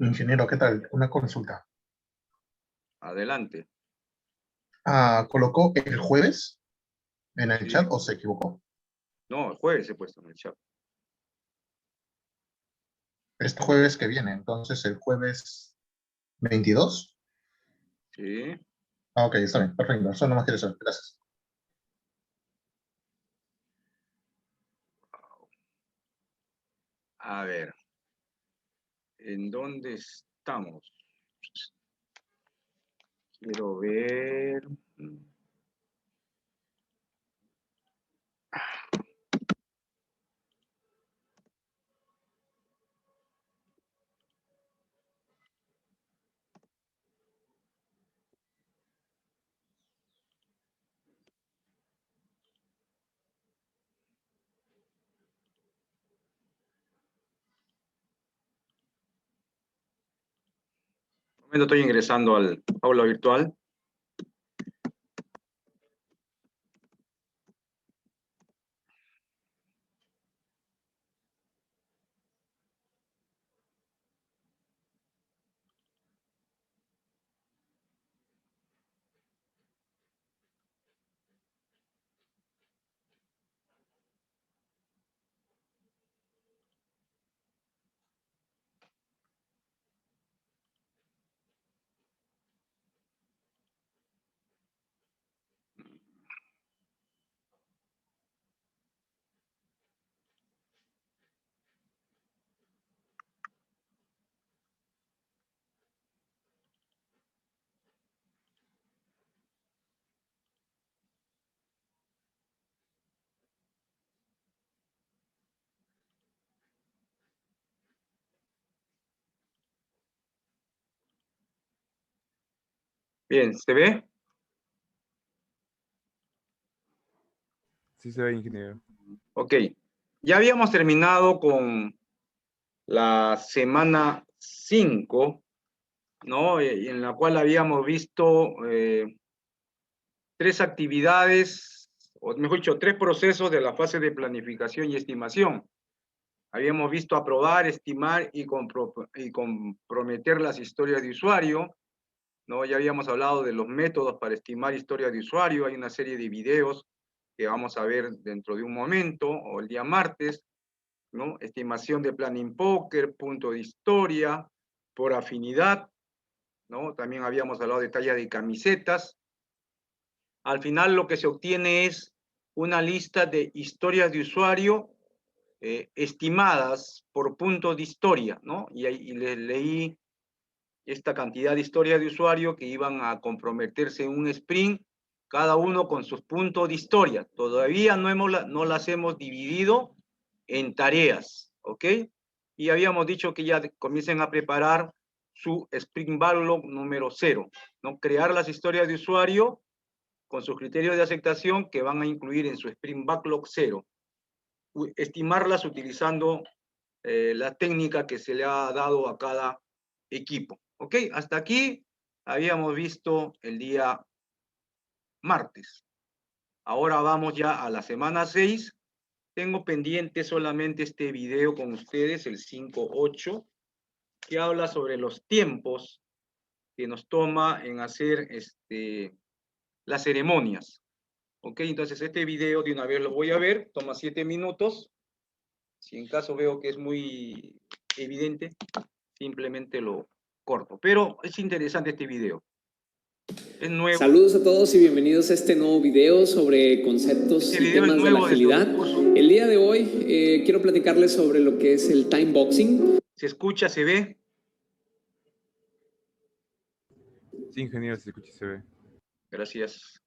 Ingeniero, ¿qué tal? Una consulta. Adelante. ¿Colocó el jueves en el Sí. chat o se equivocó? No, el jueves he puesto en el chat. Este jueves que viene, entonces el jueves 22. Sí. Ok, está bien, perfecto. Eso no más quiero saber. Gracias. A ver. ¿En dónde estamos? Quiero ver. Un momento, estoy ingresando al aula virtual. Bien, ¿se ve? Sí se ve, ingeniero. Ok. Ya habíamos terminado con la semana 5, ¿no? En la cual habíamos visto 3 actividades, o mejor dicho, 3 procesos de la fase de planificación y estimación. Habíamos visto aprobar, estimar y comprometer las historias de usuario, ¿no? Ya habíamos hablado de los métodos para estimar historias de usuario. Hay una serie de videos que vamos a ver dentro de un momento, o el día martes, ¿no? Estimación de planning poker, punto de historia, por afinidad, ¿no? También habíamos hablado de talla de camisetas. Al final lo que se obtiene es una lista de historias de usuario estimadas por puntos de historia, ¿no? Y les leí esta cantidad de historias de usuario que iban a comprometerse en un sprint, cada uno con sus puntos de historia. Todavía no las hemos dividido en tareas, ¿ok? Y habíamos dicho que ya comiencen a preparar su sprint backlog número 0, ¿no? Crear las historias de usuario con sus criterios de aceptación que van a incluir en su sprint backlog 0. Estimarlas utilizando la técnica que se le ha dado a cada equipo. ¿Ok? Hasta aquí habíamos visto el día martes. Ahora vamos ya a la semana 6. Tengo pendiente solamente este video con ustedes, el 5.8, que habla sobre los tiempos que nos toma en hacer las ceremonias. ¿Ok? Entonces este video de una vez lo voy a ver, toma 7 minutos. Si en caso veo que es muy evidente, simplemente lo corto. Pero es interesante este video. Es nuevo. Saludos a todos y bienvenidos a este nuevo video sobre conceptos y temas de la agilidad. El día de hoy quiero platicarles sobre lo que es el time boxing. ¿Se escucha, se ve? Sí, ingeniero, se escucha y se ve. Gracias.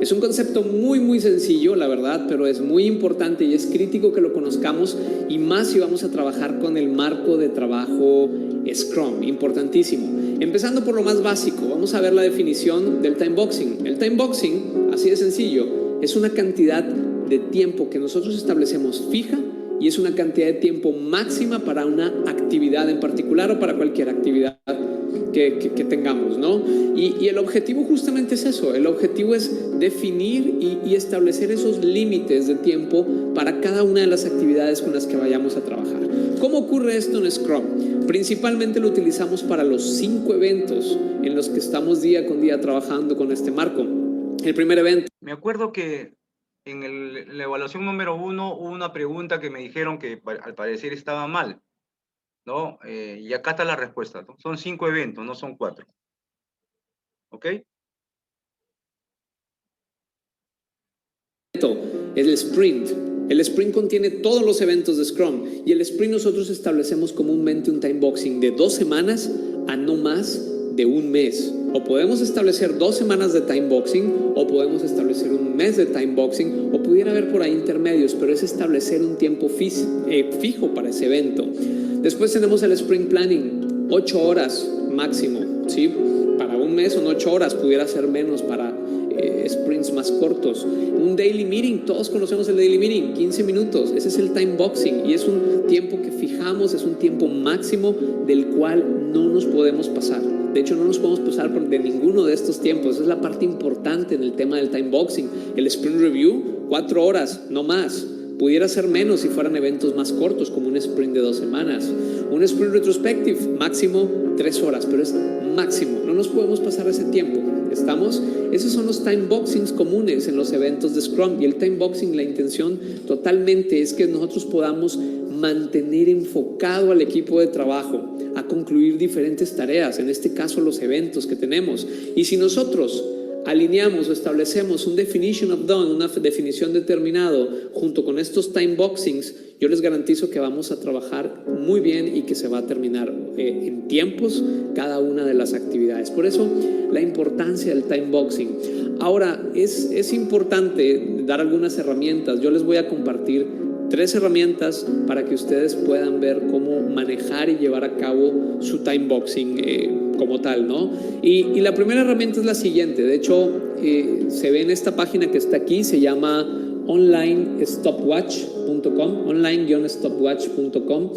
Es un concepto muy sencillo, la verdad, pero es muy importante y es crítico que lo conozcamos, y más si vamos a trabajar con el marco de trabajo Scrum, importantísimo. Empezando por lo más básico, vamos a ver la definición del time boxing. El time boxing, así de sencillo, es una cantidad de tiempo que nosotros establecemos fija y es una cantidad de tiempo máxima para una actividad en particular o para cualquier actividad que tengamos, ¿no? Y el objetivo justamente es eso, el objetivo es definir y establecer esos límites de tiempo para cada una de las actividades con las que vayamos a trabajar. ¿Cómo ocurre esto en Scrum? Principalmente lo utilizamos para los 5 eventos en los que estamos día con día trabajando con este marco. El primer evento. Me acuerdo que en la evaluación número 1 hubo una pregunta que me dijeron que al parecer estaba mal, ¿no? Y acá está la respuesta, ¿no? Son 5 eventos, no son 4. ¿Ok? El sprint. El sprint contiene todos los eventos de Scrum y el sprint nosotros establecemos comúnmente un time boxing de 2 semanas a no más de un mes. O podemos establecer 2 semanas de time boxing o podemos establecer un mes de time boxing o pudiera haber por ahí intermedios, pero es establecer un tiempo fijo para ese evento. Después tenemos el sprint planning, 8 horas máximo, ¿sí? Para un mes son 8 horas, pudiera ser menos para sprints más cortos. Un daily meeting, todos conocemos el daily meeting, 15 minutos, ese es el time boxing y es un tiempo que fijamos, es un tiempo máximo del cual no nos podemos pasar. De hecho, no nos podemos pasar de ninguno de estos tiempos. Esa es la parte importante en el tema del time boxing. El sprint review, 4 horas, no más. Pudiera ser menos si fueran eventos más cortos, como un sprint de 2 semanas. Un sprint retrospective, máximo 3 horas, pero es máximo. No nos podemos pasar ese tiempo. ¿Estamos? Esos son los time boxings comunes en los eventos de Scrum. Y el time boxing, la intención totalmente es que nosotros podamos mantener enfocado al equipo de trabajo a concluir diferentes tareas, en este caso los eventos que tenemos. Y si nosotros alineamos o establecemos un definition of done, una definición determinado junto con estos time boxings, yo les garantizo que vamos a trabajar muy bien y que se va a terminar en tiempos cada una de las actividades. Por eso la importancia del time boxing. Ahora es importante dar algunas herramientas. Yo les voy a compartir 3 herramientas para que ustedes puedan ver cómo manejar y llevar a cabo su time boxing como tal, ¿no? Y la primera herramienta es la siguiente. De hecho, se ve en esta página que está aquí, se llama onlinestopwatch.com, online-stopwatch.com.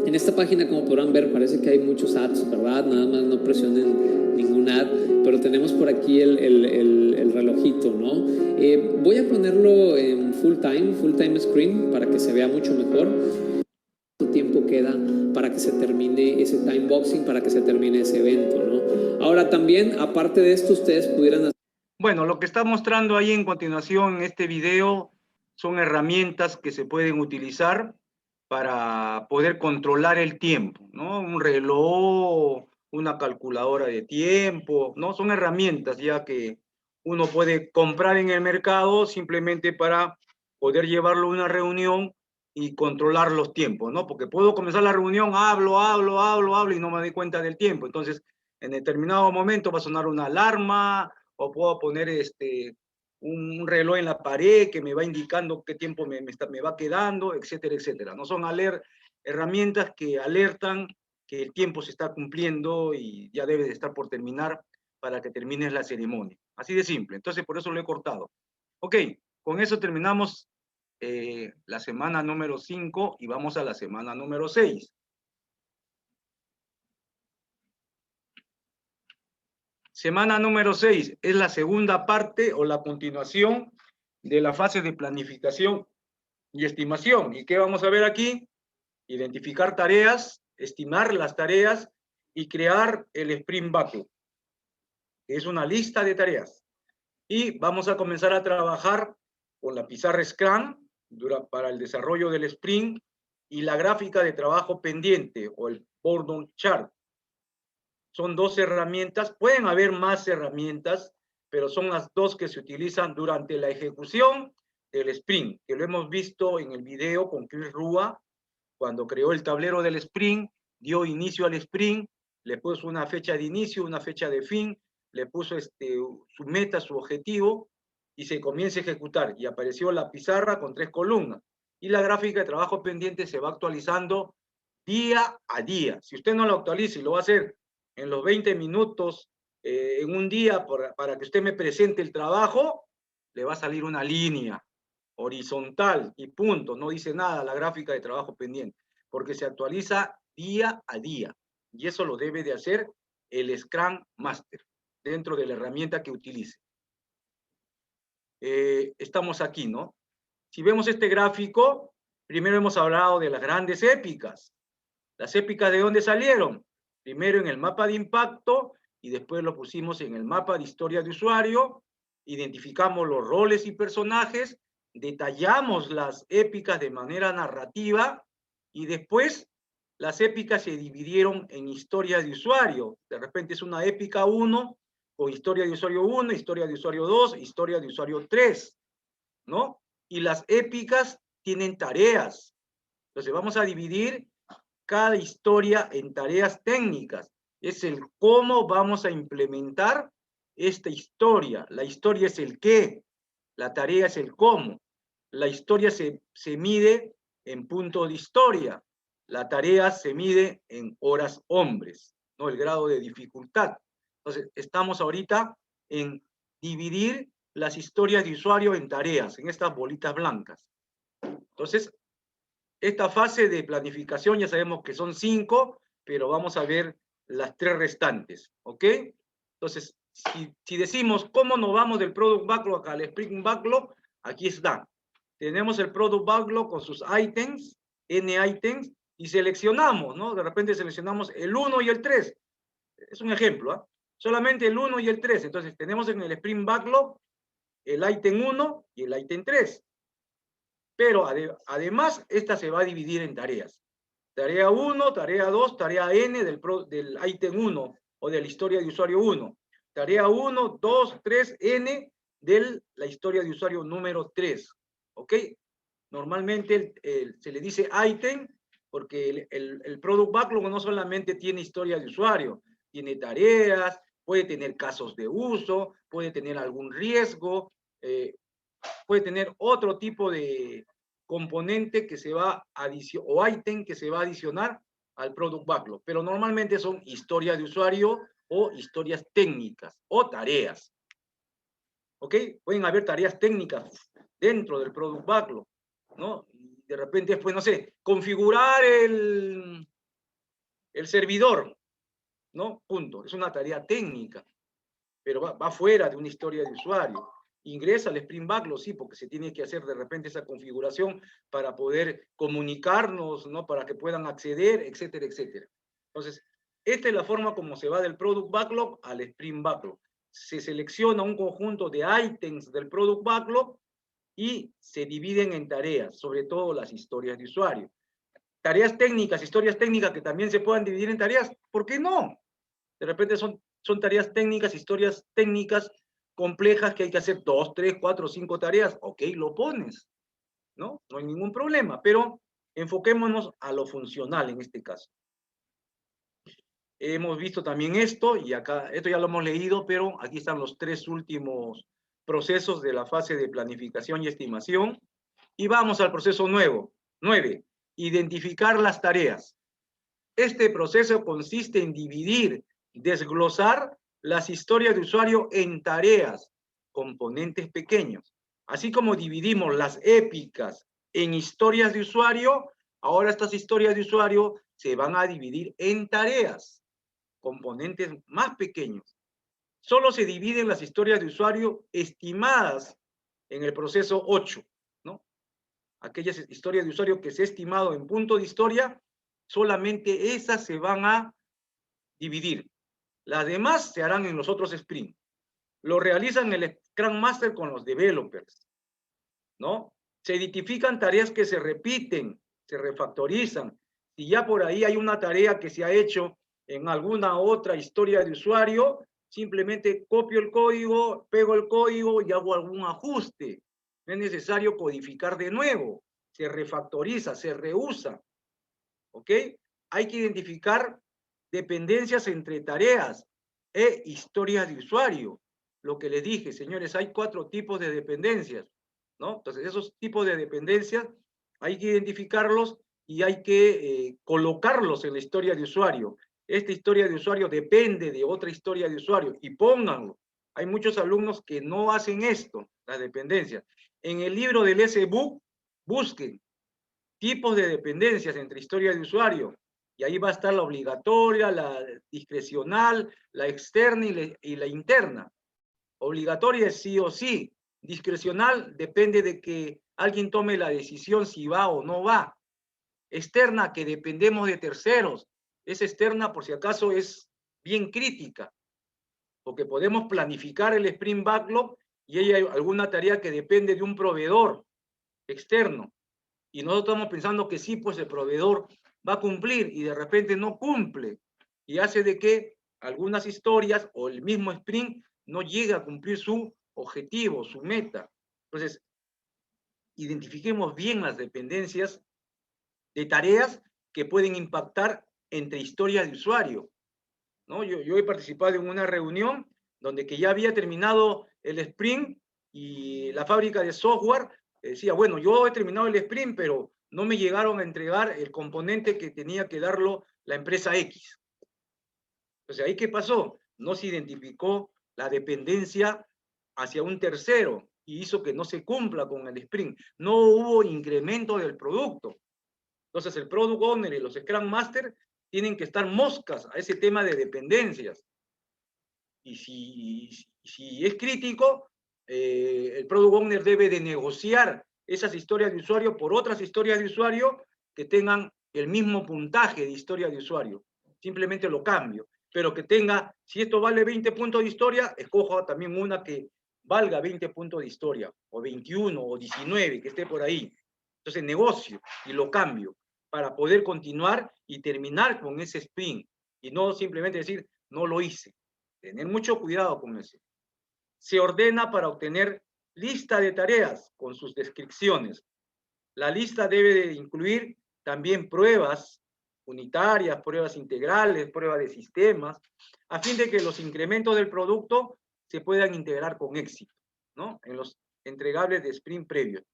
En esta página, como podrán ver, parece que hay muchos ads, ¿verdad? Nada más no presionen ningún ad, pero tenemos por aquí el relojito, ¿no? Voy a ponerlo en full time screen para que se vea mucho mejor. ¿Cuánto tiempo queda para que se termine ese time boxing, para que se termine ese evento, ¿no? Ahora también, aparte de esto, ustedes pudieran hacer... Bueno, lo que está mostrando ahí en continuación en este video son herramientas que se pueden utilizar para poder controlar el tiempo, ¿no? Un reloj, una calculadora de tiempo, ¿no? Son herramientas ya que uno puede comprar en el mercado simplemente para poder llevarlo a una reunión y controlar los tiempos, ¿no? Porque puedo comenzar la reunión, hablo y no me doy cuenta del tiempo. Entonces, en determinado momento va a sonar una alarma o puedo poner un reloj en la pared que me va indicando qué tiempo me va quedando, etcétera, etcétera. No son herramientas que alertan que el tiempo se está cumpliendo y ya debe de estar por terminar para que termines la ceremonia. Así de simple. Entonces, por eso lo he cortado. Ok, con eso terminamos la semana número 5 y vamos a la semana número 6. Semana número 6 es la segunda parte o la continuación de la fase de planificación y estimación. ¿Y qué vamos a ver aquí? Identificar tareas, estimar las tareas y crear el Sprint Backlog, que es una lista de tareas. Y vamos a comenzar a trabajar con la pizarra Scrum para el desarrollo del sprint y la gráfica de trabajo pendiente o el boredom chart. Son 2 herramientas, pueden haber más herramientas, pero son las 2 que se utilizan durante la ejecución del sprint, que lo hemos visto en el video con Chris Rua, cuando creó el tablero del sprint, dio inicio al sprint, le puso una fecha de inicio, una fecha de fin, le puso su meta, su objetivo, y se comienza a ejecutar. Y apareció la pizarra con 3 columnas. Y la gráfica de trabajo pendiente se va actualizando día a día. Si usted no lo actualiza y lo va a hacer en los 20 minutos en un día para que usted me presente el trabajo, le va a salir una línea horizontal y punto. No dice nada la gráfica de trabajo pendiente, porque se actualiza día a día. Y eso lo debe de hacer el Scrum Master dentro de la herramienta que utilice. Estamos aquí, ¿no? Si vemos este gráfico, primero hemos hablado de las grandes épicas. ¿Las épicas de dónde salieron? Primero en el mapa de impacto y después lo pusimos en el mapa de historia de usuario. Identificamos los roles y personajes, detallamos las épicas de manera narrativa y después las épicas se dividieron en historias de usuario. De repente es una épica 1 con historia de usuario 1, historia de usuario 2, historia de usuario 3, ¿no? Y las épicas tienen tareas. Entonces vamos a dividir cada historia en tareas técnicas. Es el cómo vamos a implementar esta historia. La historia es el qué, la tarea es el cómo. La historia se mide en puntos de historia. La tarea se mide en horas hombres, ¿no? El grado de dificultad. Entonces, estamos ahorita en dividir las historias de usuario en tareas, en estas bolitas blancas. Entonces, esta fase de planificación ya sabemos que son 5, pero vamos a ver las 3 restantes, ¿ok? Entonces, si decimos cómo nos vamos del Product Backlog al Sprint Backlog, aquí está. Tenemos el Product Backlog con sus items, N items, y seleccionamos, ¿no? De repente seleccionamos el 1 y el 3. Es un ejemplo, ¿ah? Solamente el 1 y el 3. Entonces, tenemos en el Sprint Backlog el item 1 y el item 3. Pero además, esta se va a dividir en tareas. Tarea 1, tarea 2, tarea N del ítem 1 o de la historia de usuario 1. Tarea 1, 2, 3, N de la historia de usuario número 3. ¿Ok? Normalmente se le dice item porque el Product Backlog no solamente tiene historia de usuario, tiene tareas, puede tener casos de uso, puede tener algún riesgo, puede tener otro tipo de componente que se va a adicionar, o ítem que se va a adicionar al Product Backlog, pero normalmente son historias de usuario o historias técnicas o tareas. ¿Ok? Pueden haber tareas técnicas dentro del Product Backlog, ¿no? De repente, pues, no sé, configurar el servidor, ¿no? Punto. Es una tarea técnica, pero va fuera de una historia de usuario. Ingresa al Sprint Backlog, sí, porque se tiene que hacer de repente esa configuración para poder comunicarnos, ¿no? Para que puedan acceder, etcétera, etcétera. Entonces, esta es la forma como se va del Product Backlog al Sprint Backlog. Se selecciona un conjunto de ítems del Product Backlog y se dividen en tareas, sobre todo las historias de usuario. Tareas técnicas, historias técnicas que también se puedan dividir en tareas, ¿por qué no? De repente son tareas técnicas, historias técnicas complejas que hay que hacer 2, 3, 4, 5 tareas. Ok, lo pones, ¿no? No hay ningún problema, pero enfoquémonos a lo funcional en este caso. Hemos visto también esto, y acá, esto ya lo hemos leído, pero aquí están los 3 últimos procesos de la fase de planificación y estimación. Y vamos al proceso 9, identificar las tareas. Este proceso consiste en dividir, desglosar las historias de usuario en tareas, componentes pequeños. Así como dividimos las épicas en historias de usuario, ahora estas historias de usuario se van a dividir en tareas, componentes más pequeños. Solo se dividen las historias de usuario estimadas en el proceso 8, ¿no? Aquellas historias de usuario que se ha estimado en punto de historia, solamente esas se van a dividir. Las demás se harán en los otros sprints. Lo realizan el Scrum Master con los developers, ¿no? Se identifican tareas que se repiten, se refactorizan. Si ya por ahí hay una tarea que se ha hecho en alguna otra historia de usuario, simplemente copio el código, pego el código y hago algún ajuste. No es necesario codificar de nuevo. Se refactoriza, se reusa. ¿Ok? Hay que identificar dependencias entre tareas e historias de usuario. Lo que les dije, señores, hay 4 tipos de dependencias, ¿no? Entonces, esos tipos de dependencias hay que identificarlos y hay que colocarlos en la historia de usuario. Esta historia de usuario depende de otra historia de usuario y pónganlo. Hay muchos alumnos que no hacen esto, las dependencias. En el libro del S-Book, busquen tipos de dependencias entre historia de usuario Y ahí va a estar la obligatoria, la discrecional, la externa y la interna. Obligatoria es sí o sí. Discrecional depende de que alguien tome la decisión si va o no va. Externa, que dependemos de terceros. Es externa, por si acaso, es bien crítica, porque podemos planificar el sprint backlog y hay alguna tarea que depende de un proveedor externo. Y nosotros estamos pensando que sí, pues el proveedor va a cumplir y de repente no cumple. Y hace de que algunas historias o el mismo sprint no llegue a cumplir su objetivo, su meta. Entonces, identifiquemos bien las dependencias de tareas que pueden impactar entre historias de usuario, ¿no? Yo he participado en una reunión donde que ya había terminado el sprint y la fábrica de software decía, bueno, yo he terminado el sprint, pero no me llegaron a entregar el componente que tenía que darlo la empresa X. Entonces, ¿ahí qué pasó? No se identificó la dependencia hacia un tercero y hizo que no se cumpla con el sprint. No hubo incremento del producto. Entonces, el Product Owner y los Scrum Master tienen que estar moscas a ese tema de dependencias. Y si es crítico, el Product Owner debe de negociar esas historias de usuario por otras historias de usuario que tengan el mismo puntaje de historia de usuario. Simplemente lo cambio. Pero que tenga, si esto vale 20 puntos de historia, escojo también una que valga 20 puntos de historia, o 21, o 19, que esté por ahí. Entonces negocio y lo cambio para poder continuar y terminar con ese sprint. Y no simplemente decir, no lo hice. Tener mucho cuidado con eso. Se ordena para obtener lista de tareas con sus descripciones. La lista debe de incluir también pruebas unitarias, pruebas integrales, pruebas de sistemas, a fin de que los incrementos del producto se puedan integrar con éxito, ¿no? En los entregables de sprint previo.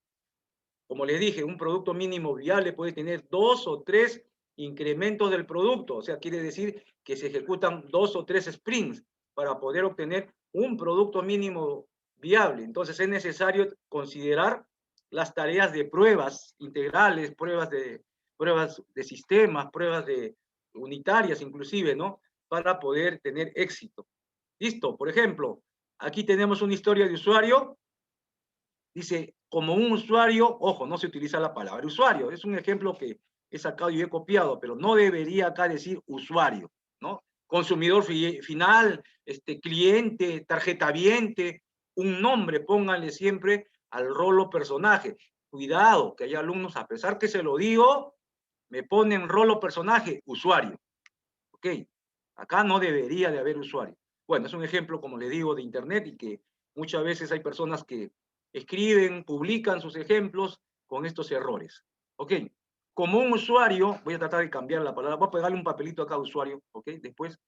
Como les dije, un producto mínimo viable puede tener 2 o 3 incrementos del producto, o sea, quiere decir que se ejecutan 2 o 3 sprints para poder obtener un producto mínimo viable. Entonces es necesario considerar las tareas de pruebas integrales, pruebas de sistemas, pruebas de unitarias inclusive, ¿no? Para poder tener éxito. Listo, por ejemplo, aquí tenemos una historia de usuario. Dice, como un usuario, ojo, no se utiliza la palabra usuario, es un ejemplo que he sacado y he copiado, pero no debería acá decir usuario, ¿no? Consumidor final, cliente, tarjetaviente, un nombre, pónganle siempre al rol o personaje. Cuidado, que hay alumnos, a pesar que se lo digo, me ponen rol o personaje, usuario. ¿Ok? Acá no debería de haber usuario. Bueno, es un ejemplo, como le digo, de internet y que muchas veces hay personas que escriben, publican sus ejemplos con estos errores. ¿Ok? Como un usuario, voy a tratar de cambiar la palabra, voy a pegarle un papelito acá a usuario, ¿ok? Después,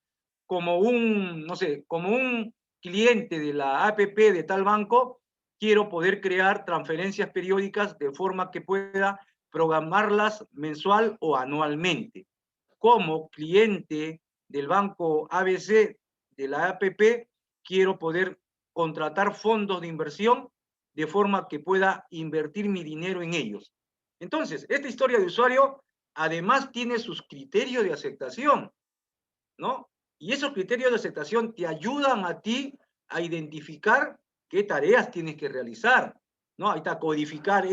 como un, no sé, como un cliente de la APP de tal banco, quiero poder crear transferencias periódicas de forma que pueda programarlas mensual o anualmente. Como cliente del banco ABC de la APP, quiero poder contratar fondos de inversión de forma que pueda invertir mi dinero en ellos. Entonces, esta historia de usuario además tiene sus criterios de aceptación, ¿no? Y esos criterios de aceptación te ayudan a ti a identificar qué tareas tienes que realizar, ¿no? Ahí está, codificar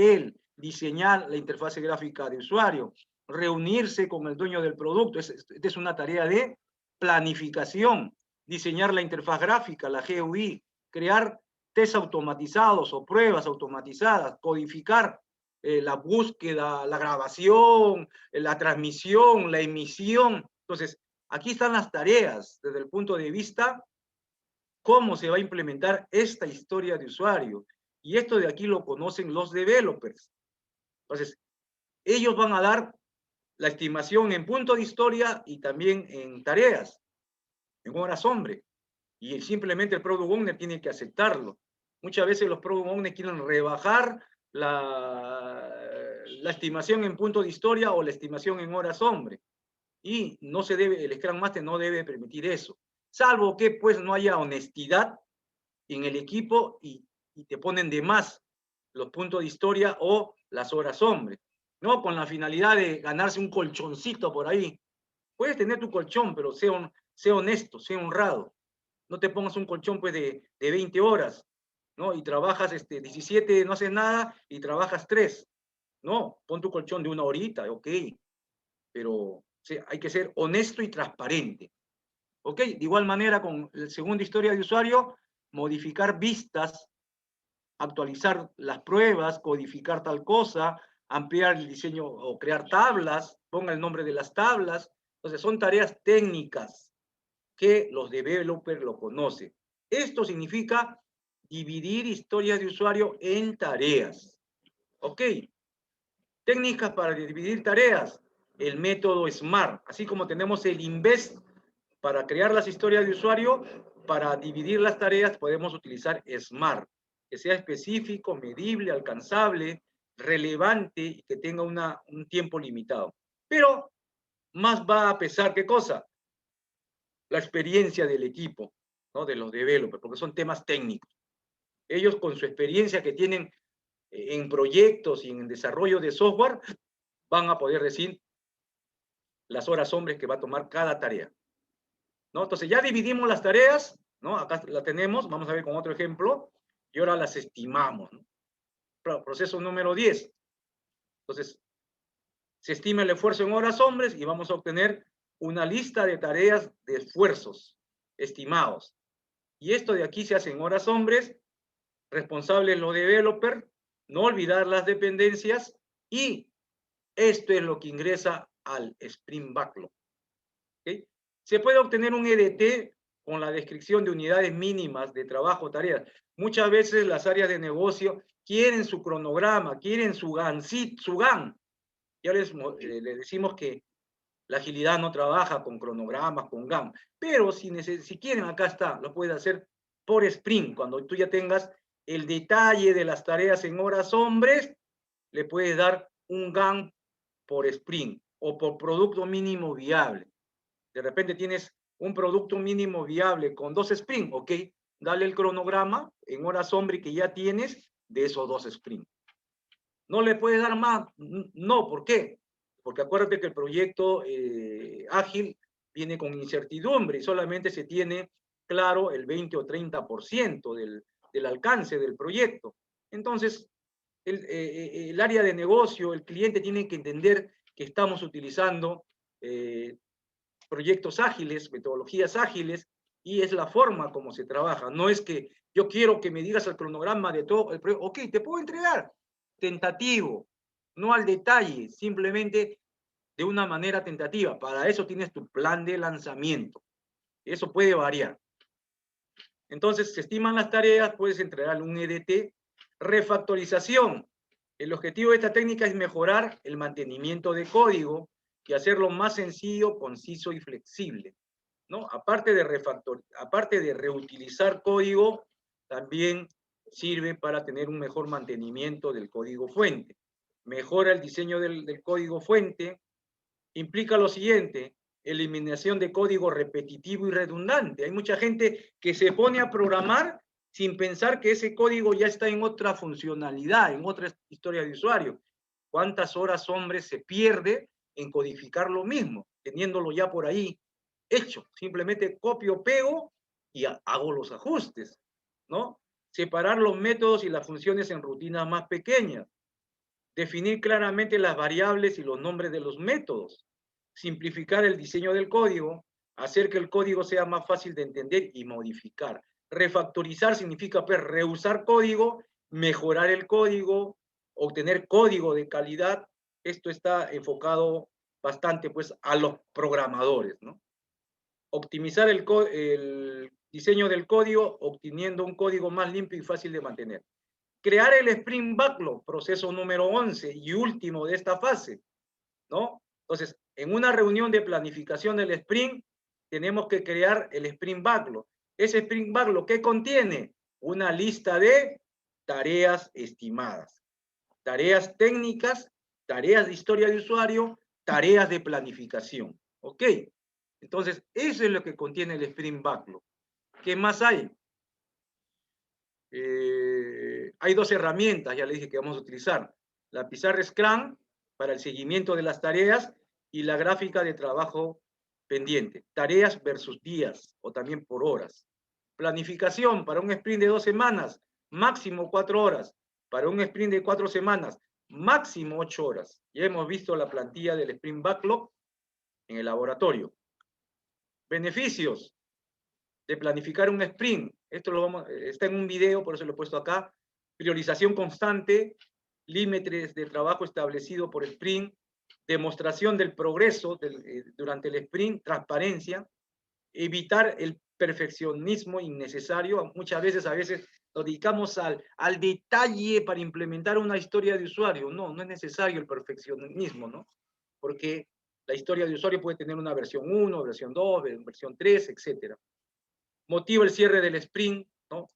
diseñar la interfase gráfica de usuario, reunirse con el dueño del producto. Esta es una tarea de planificación, diseñar la interfaz gráfica, la GUI, crear test automatizados o pruebas automatizadas, codificar la búsqueda, la grabación, la transmisión, la emisión. Entonces, aquí están las tareas desde el punto de vista cómo se va a implementar esta historia de usuario. Y esto de aquí lo conocen los developers. Entonces, ellos van a dar la estimación en punto de historia y también en tareas, en horas hombre. Y simplemente el Product Owner tiene que aceptarlo. Muchas veces los Product Owners quieren rebajar la estimación en punto de historia o la estimación en horas hombre. Y no se debe, el Scrum Master no debe permitir eso. Salvo que pues no haya honestidad en el equipo y te ponen de más los puntos de historia o las horas hombre, ¿no? Con la finalidad de ganarse un colchoncito por ahí, Puedes tener tu colchón, pero sea honesto, sea honrado. No te pongas un colchón pues de 20 horas, ¿no? Y trabajas 17, no haces nada, y trabajas 3. No, pon tu colchón de 1 horita, ok. Pero hay que ser honesto y transparente. ¿Ok? De igual manera, con la segunda historia de usuario, modificar vistas, actualizar las pruebas, codificar tal cosa, ampliar el diseño o crear tablas, ponga el nombre de las tablas. Entonces, son tareas técnicas que los developers lo conocen. Esto significa dividir historias de usuario en tareas. ¿Ok? Técnicas para dividir tareas. El método SMART, así como tenemos el INVEST para crear las historias de usuario, para dividir las tareas podemos utilizar SMART, que sea específico, medible, alcanzable, relevante y que tenga un tiempo limitado. Pero más va a pesar, ¿qué cosa? La experiencia del equipo, ¿no? De los developers, porque son temas técnicos. Ellos con su experiencia que tienen en proyectos y en desarrollo de software, van a poder decir las horas hombres que va a tomar cada tarea, ¿no? Entonces ya dividimos las tareas, ¿no? Acá la tenemos, vamos a ver con otro ejemplo, y ahora las estimamos, ¿no? Proceso número 10. Entonces, se estima el esfuerzo en horas hombres y vamos a obtener una lista de tareas de esfuerzos estimados. Y esto de aquí se hace en horas hombres, responsables los developers, no olvidar las dependencias, y esto es lo que ingresa al Sprint Backlog. ¿Okay? Se puede obtener un EDT con la descripción de unidades mínimas de trabajo, tareas. Muchas veces las áreas de negocio quieren su cronograma, quieren su GAN. Ya les decimos que la agilidad no trabaja con cronogramas, con GAN. Pero si quieren, acá está, lo pueden hacer por sprint. Cuando tú ya tengas el detalle de las tareas en horas hombres, le puedes dar un GAN por sprint o por producto mínimo viable. De repente tienes un producto mínimo viable con 2 sprints, ok, dale el cronograma en horas hombre que ya tienes de esos 2 sprints. ¿No le puedes dar más? No, ¿por qué? Porque acuérdate que el proyecto ágil viene con incertidumbre y solamente se tiene claro el 20 o 30% del alcance del proyecto. Entonces, el área de negocio, el cliente tiene que entender que estamos utilizando proyectos ágiles, metodologías ágiles, y es la forma como se trabaja. No es que yo quiero que me digas el cronograma de todo el proyecto. Ok, te puedo entregar tentativo, no al detalle, simplemente de una manera tentativa. Para eso tienes tu plan de lanzamiento. Eso puede variar. Entonces, se estiman las tareas, puedes entregar un EDT. Refactorización. El objetivo de esta técnica es mejorar el mantenimiento de código y hacerlo más sencillo, conciso y flexible, ¿no? Aparte de reutilizar código, también sirve para tener un mejor mantenimiento del código fuente. Mejora el diseño del código fuente. Implica lo siguiente: eliminación de código repetitivo y redundante. Hay mucha gente que se pone a programar sin pensar que ese código ya está en otra funcionalidad, en otra historia de usuario. ¿Cuántas horas, hombre, se pierde en codificar lo mismo, teniéndolo ya por ahí hecho? Simplemente copio, pego y hago los ajustes, ¿no? Separar los métodos y las funciones en rutinas más pequeñas. Definir claramente las variables y los nombres de los métodos. Simplificar el diseño del código, hacer que el código sea más fácil de entender y modificar. Refactorizar significa pues, reusar código, mejorar el código, obtener código de calidad. Esto está enfocado bastante pues, a los programadores, ¿no? Optimizar el diseño del código, obteniendo un código más limpio y fácil de mantener. Crear el Sprint Backlog, proceso número 11 y último de esta fase, ¿no? Entonces, en una reunión de planificación del sprint, tenemos que crear el Sprint Backlog. Ese Sprint Backlog, ¿qué contiene? Una lista de tareas estimadas, tareas técnicas, tareas de historia de usuario, tareas de planificación. ¿Ok? Entonces, eso es lo que contiene el Sprint Backlog. ¿Qué más hay? Hay 2 herramientas, ya les dije que vamos a utilizar. La pizarra Scrum para el seguimiento de las tareas y la gráfica de trabajo pendiente. Tareas versus días o también por horas. Planificación para un sprint de 2 semanas, máximo 4 horas. Para un sprint de 4 semanas, máximo 8 horas. Ya hemos visto la plantilla del sprint backlog en el laboratorio. Beneficios de planificar un sprint. Esto está en un video, por eso lo he puesto acá. Priorización constante, límites de trabajo establecido por sprint, demostración del progreso durante el sprint, transparencia, evitar el perfeccionismo innecesario. Muchas veces, nos dedicamos al detalle para implementar una historia de usuario. No, no es necesario el perfeccionismo, ¿no? Porque la historia de usuario puede tener una versión 1, versión 2, versión 3, etc. Motiva el cierre del sprint, ¿no?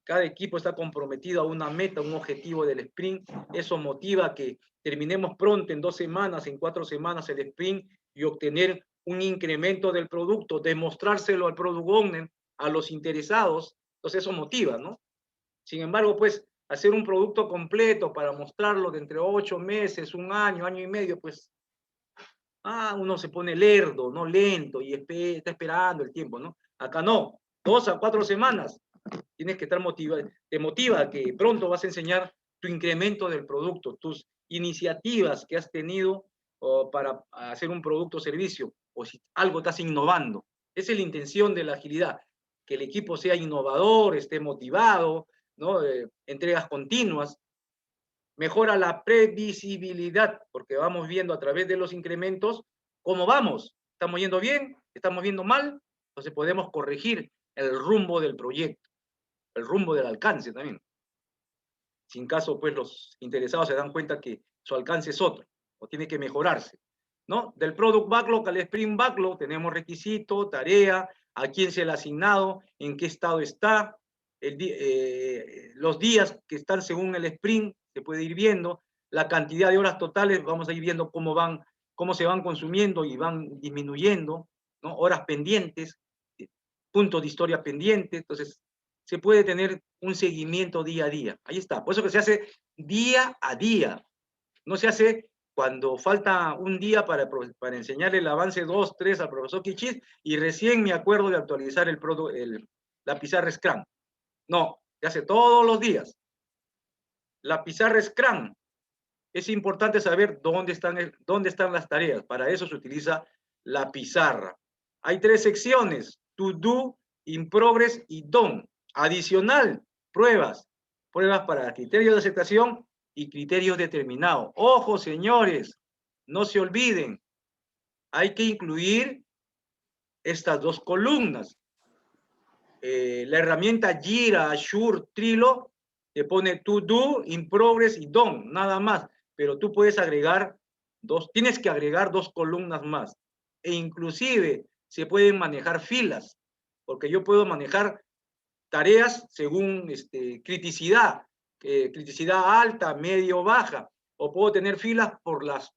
Cada equipo está comprometido a una meta, un objetivo del sprint. Eso motiva a que terminemos pronto, en 2 semanas, en 4 semanas el sprint y obtener un incremento del producto, demostrárselo al product owner, a los interesados. Entonces eso motiva, ¿no? Sin embargo, pues, hacer un producto completo para mostrarlo de entre 8 meses, 1 año, año y medio, pues, uno se pone lerdo, ¿no? Lento y está esperando el tiempo, ¿no? Acá no, 2 a 4 semanas. Tienes que estar motivado, te motiva que pronto vas a enseñar tu incremento del producto, tus iniciativas que has tenido para hacer un producto o servicio, o si algo estás innovando. Esa es la intención de la agilidad, que el equipo sea innovador, esté motivado, ¿no? Entregas continuas. Mejora la previsibilidad, porque vamos viendo a través de los incrementos cómo vamos. ¿Estamos yendo bien? ¿Estamos yendo mal? Entonces podemos corregir el rumbo del proyecto, el rumbo del alcance también. Sin caso, pues los interesados se dan cuenta que su alcance es otro, o tiene que mejorarse, ¿no? Del Product Backlog al Sprint Backlog tenemos requisito, tarea, a quién se le ha asignado, en qué estado está, los días que están según el sprint, se puede ir viendo, la cantidad de horas totales, vamos a ir viendo cómo se van consumiendo y van disminuyendo, ¿no? Horas pendientes, puntos de historia pendientes. Entonces se puede tener un seguimiento día a día. Ahí está. Por eso que se hace día a día. No se hace cuando falta un día para enseñarle el avance 2, 3 al profesor Kichis y recién me acuerdo de actualizar la pizarra Scrum. No, se hace todos los días. La pizarra Scrum, es importante saber dónde están las tareas. Para eso se utiliza la pizarra. Hay 3 secciones: to do, in progress y done. Adicional, pruebas para criterios de aceptación y criterios determinados. Ojo, señores, no se olviden, hay que incluir estas 2 columnas. La herramienta Jira, Azure, Trello te pone to do, in progress y done, nada más. Pero tú puedes agregar tienes que agregar 2 columnas más. E inclusive se pueden manejar filas, porque yo puedo manejar tareas según criticidad, criticidad alta, medio, baja, o puedo tener filas por las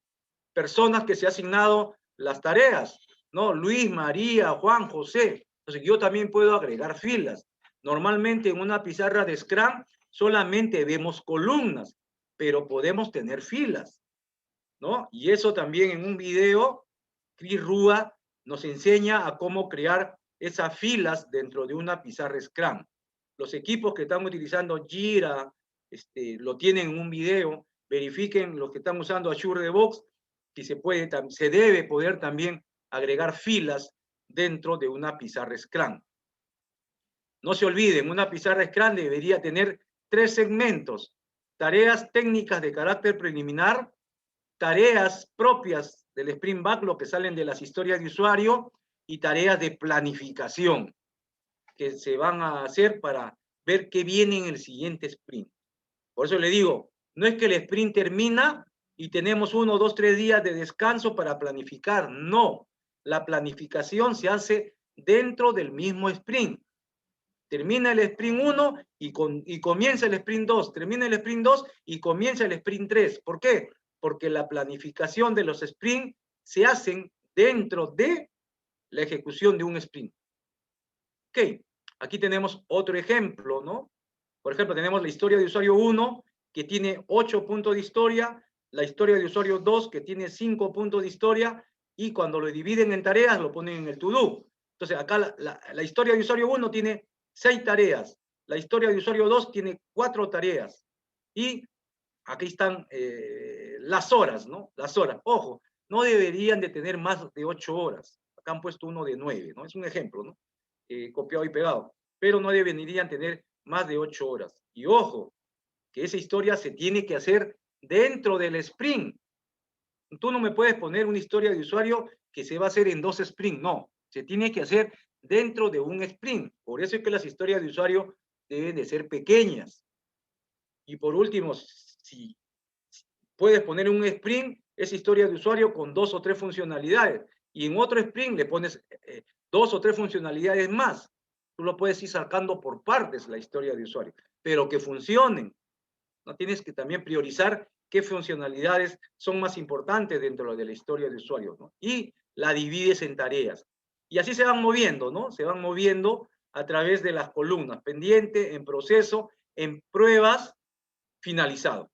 personas que se han asignado las tareas, ¿no? Luis, María, Juan, José. Entonces yo también puedo agregar filas. Normalmente en una pizarra de Scrum solamente vemos columnas, pero podemos tener filas, ¿no? Y eso también en un video, Chris Rúa nos enseña a cómo crear esas filas dentro de una pizarra Scrum. Los equipos que están utilizando Jira, lo tienen en un video. Verifiquen los que están usando Azure DevOps, que se debe poder también agregar filas dentro de una pizarra Scrum. No se olviden, una pizarra Scrum debería tener 3 segmentos: tareas técnicas de carácter preliminar, tareas propias del Sprint Backlog que salen de las historias de usuario y tareas de planificación que se van a hacer para ver qué viene en el siguiente sprint. Por eso le digo, no es que el sprint termina y tenemos 1, 2, 3 días de descanso para planificar. No, la planificación se hace dentro del mismo sprint. Termina el sprint 1 y comienza el sprint 2. Termina el sprint 2 y comienza el sprint 3. ¿Por qué? Porque la planificación de los sprints se hacen dentro de la ejecución de un sprint. Ok, aquí tenemos otro ejemplo, ¿no? Por ejemplo, tenemos la historia de usuario 1, que tiene 8 puntos de historia, la historia de usuario 2, que tiene 5 puntos de historia, y cuando lo dividen en tareas lo ponen en el to-do. Entonces acá la historia de usuario 1 tiene 6 tareas, la historia de usuario 2 tiene 4 tareas, y aquí están las horas, ¿no? Las horas, ojo, no deberían de tener más de 8 horas, acá han puesto uno de 9, ¿no? Es un ejemplo, ¿no? Copiado y pegado, pero no deberían tener más de 8 horas. Y ojo, que esa historia se tiene que hacer dentro del sprint. Tú no me puedes poner una historia de usuario que se va a hacer en 2 sprints, no, se tiene que hacer dentro de un sprint. Por eso es que las historias de usuario deben de ser pequeñas. Y por último, si puedes poner un sprint, esa historia de usuario con 2 o 3 funcionalidades, y en otro sprint le pones 2 o 3 funcionalidades más. Tú lo puedes ir sacando por partes la historia de usuario, pero que funcionen. No tienes que también priorizar qué funcionalidades son más importantes dentro de la historia de usuario, ¿no? Y la divides en tareas. Y así se van moviendo, ¿no? Se van moviendo a través de las columnas, pendiente, en proceso, en pruebas, finalizado,